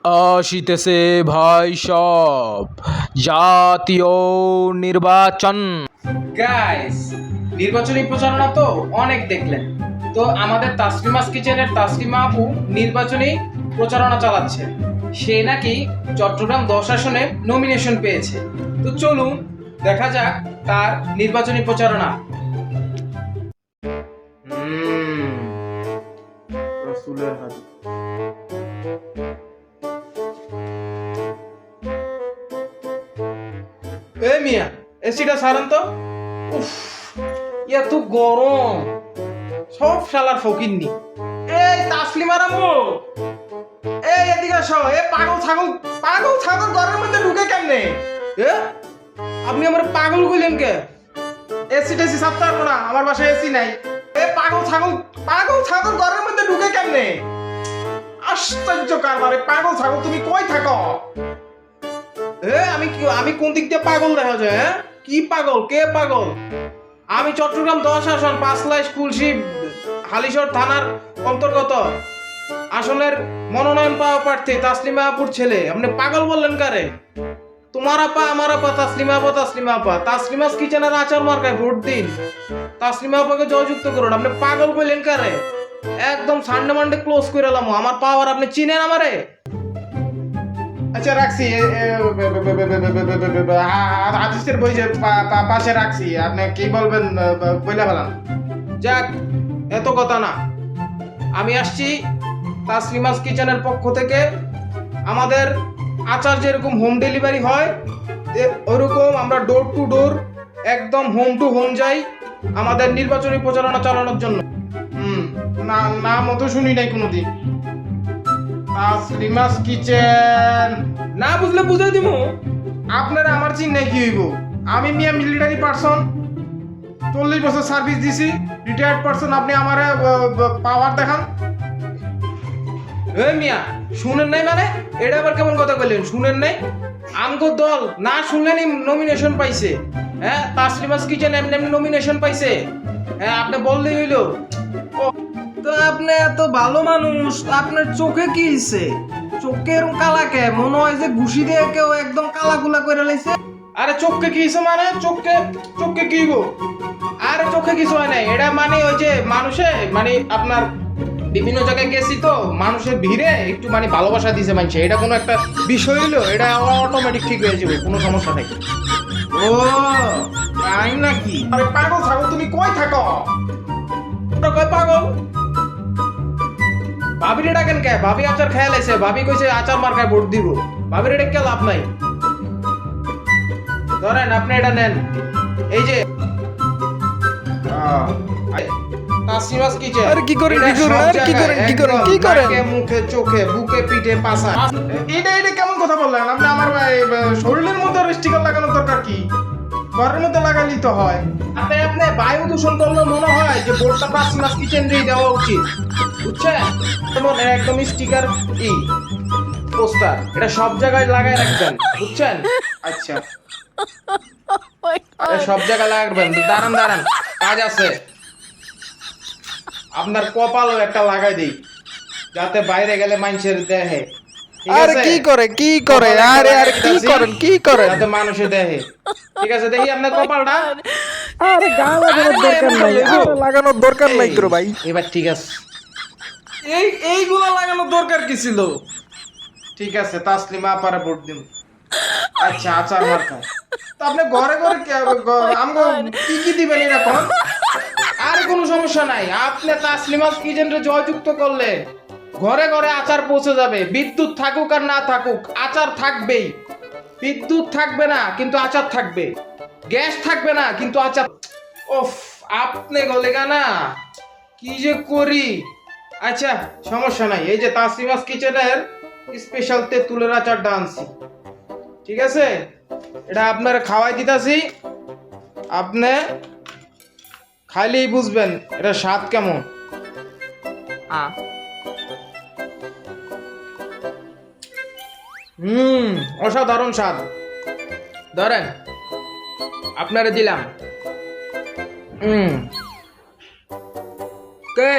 আসিতেছে ভাই সব জাতীয় নির্বাচন। গাইস, নির্বাচনী প্রচারণা তো অনেক দেখলেন। তো আমাদের তাসলিমাস কিচেনের তাসলিমা আপু নির্বাচনী প্রচারণা চালাচ্ছে। সে নাকি চট্টগ্রাম 10 আসনে নমিনেশন পেয়েছে। তো চলুন দেখা যাক তার নির্বাচনী প্রচারণা। রসুলের হাদিস। এ মিয়া, এসিটা সারান তো। উফ, এত গরম, সব শালার ফকিন্নি। এই তাসলিমার আম্মু, এই এদিকে আসো। এ পাগল ছাগল, পাগল ছাগল ঘরের মধ্যে ঢুকে কেমনে? এ আপনি আমার পাগল কইলেন কে? এসি টেসি সাফ পারবো না, আমার বাসায় এসি নাই। এ পাগল ছাগল, পাগল ছাগল ঘরের মধ্যে ঢুকে কেমনে? আশ্চর্য কারবারে, পাগল ছাগল তুমি কই থাকো? আমি কোন দিক দিয়ে পাগল দেখা যায়? হ্যাঁ, কি পাগল, কে পাগল? আমি চট্টগ্রাম 10 আসন পাঁচলাই কুলশি হালিশহর থানার অন্তর্গত আসনের মনোনয়ন পাওয়া প্রার্থী তাসলিমা আপুর ছেলে। আপনি পাগল বললেন কারে? তোমার আপা, আমার আপা, তাসলিমা আপা, তাসলিমা আপা, তাসলিমাস কিচেনের আচার মার্কায় ভোট দিন, তাসলিমা আপাকে জয়যুক্ত করুন। আপনি পাগল বললেন কারে? একদম সানডে মানডে ক্লোজ করে এলাম। আমার পাওয়ার আপনি চিনেন আমারে? আচ্ছা রাখছি, হাদিসের বই যে পাশে রাখছি, আপনি কি বলবেন বইলা ফেলান। যাক, এত কথা না। আমি আসছি তাসলিমাস কিচেনের পক্ষ থেকে। আমাদের আচার যেরকম হোম ডেলিভারি হয়, ওরকম আমরা ডোর টু ডোর, একদম হোম টু হোম যাই আমাদের নির্বাচনী প্রচারণা চালানোর জন্য। না, নাম অত শুনি নাই কোনোদিন। তাসলিমাস কিচেন না বুঝলে বুঝাই দিব। আপনারা আমার চিন্তায় কি হইব? আমি মিয়া মিলিটারি পার্সন, 40 বছর সার্ভিস দিছি, রিটায়ার্ড পার্সন। আপনি আমারে পাওয়ার দেখান। এই মিয়া, শুনেন নাই মানে? এটা আবার কেমন কথা কইলেন? শুনেন নাই? আমগো দল না শুনলেনই নমিনেশন পাইছে। হ্যাঁ, তাসলিমাস কিচেন এমনি এমনি নমিনেশন পাইছে। হ্যাঁ, আপনি বললেই হইলো। তো আপনি এত ভালো মানুষ, আপনার চোখে কি হইছে? চোখে এরকম কালা কে? মনে হয় যে ঘুষি দিয়ে কেউ একদম কালা কুলা করে লাইছে। আরে চোখে কি হইছে মানে? চোখে চোখে কি গো? আরে চোখে কিছু হয় নাই। এটা মানে ওই যে মানুষে মানে আপনার বিভিন্ন জায়গায় গেছি তো, মানুষের ভিড়ে একটু মানে ভালোবাসা দিছে মানুষে। এটা কোনো একটা বিষয় হইলো, এটা অটোমেটিক ঠিক হয়ে যাবে, কোনো সমস্যা নাই। ও তাই নাকি? আরে পাগল ছাগল তুমি কই থাকো? তোরা কই পাগল? ভাবিরে ডাকেন কে? ভাবি আচার খেয়াল আছে, ভাবি কইছে আচার মার্কায় ভোট দিব। ভাবিরে ডেকে লাভ নাই। ধরেন আপনি এটা নেন, এই যে তাসলিমাস কিচেন। আরে কি করেন, কি করেন, আরে কি করেন, কি করেন, কি করেন? নাকে, মুখে, চোখে, বুকে, পিঠে, পাছা। এটা কেমন কথা বললেন আপনি? আমার শরীরের মধ্যে স্টিকার লাগানোর দরকার কি? ঘরের মধ্যে লাগালেই তো হয়। আপনি বায়ু দূষণ করলে মনে হয় যে বোর্ডটা তাসলিমাস কিচেন দিয়ে দেওয়া উচিত, বুঝছেন? যেমন একদম স্টিকার পোস্টার, এটা সব জায়গায় লাগায় রাখবেন, বুঝছেন? আচ্ছা, আরে সব জায়গায় লাগাবেন। দাঁড়ান দাঁড়ান, কাজ আছে। আপনার কপালও একটা লাগাই দেই, যাতে বাইরে গেলে মানুষের দেখে। ঠিক আরে আছে? কি করে, কি করে, কপালে একটা আরে আরে লাগাই কি দিতাছি, করেন, কি করেন? যাতে মানুষে দেখে। ঠিক আছে, দেখি আপনার কপালটা। আরে গা লাগানোর দরকার নাই, আরে লাগানোর দরকার নাই তো ভাই। এবার ঠিক আছে, এইগুলা লাগানোর দরকার কি ছিল? ঠিক আছে, তাসলিমা আপারে ভোট দিন। আচ্ছা, আচার মার্কা। তো আপনি ঘরে ঘরে আমগো কি কি দিবেন এরকম? আরে কোনো সমস্যা নাই। আপনি তাসলিমাস কিচেনরে জয়যুক্ত করলে ঘরে ঘরে আচার পৌঁছে যাবে। বিদ্যুৎ থাকুক আর না থাকুক, আচার থাকবেই। বিদ্যুৎ থাকবে না কিন্তু আচার থাকবে, গ্যাস থাকবে না কিন্তু আচার। ওফ, আপনি গলেগা না, কি যে করি। আচ্ছা, সমস্যা নাই। এই যে তাসলিমাস কিচেনের স্পেশাল তেঁতুলের আচারটা আনছি, ঠিক আছে? এটা আপনার খাওয়াই দিতাছি, আপনি খাইলেই বুঝবেন এটা স্বাদ কেমন। অসাধারণ স্বাদ। ধরেন, আপনারে দিলাম। কে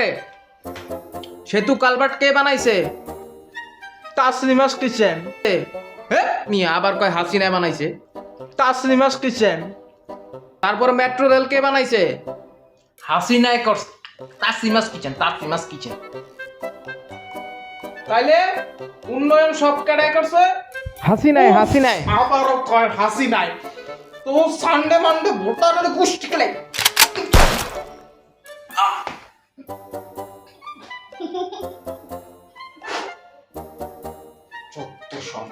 সেতু কালভার্ট কে বানাইছে? তাসলিমাস কিচেন। মিয়া আবার কয় হাসিনায় বানাইছে। তাসলিমাস কিচেন। তারপর মেট্রো রেল কে বানাইছে? হাসিনাই করছে। তাসলিমাস কিচেন, তাসলিমাস কিচেন। তাইলে উন্নয়ন সব কেডাই করছে? হাসিনায়। আবারও কয় হাসিনাই। তো সানডে মানডে ভোটারের গোষ্ঠী খেলে। চত্ব সব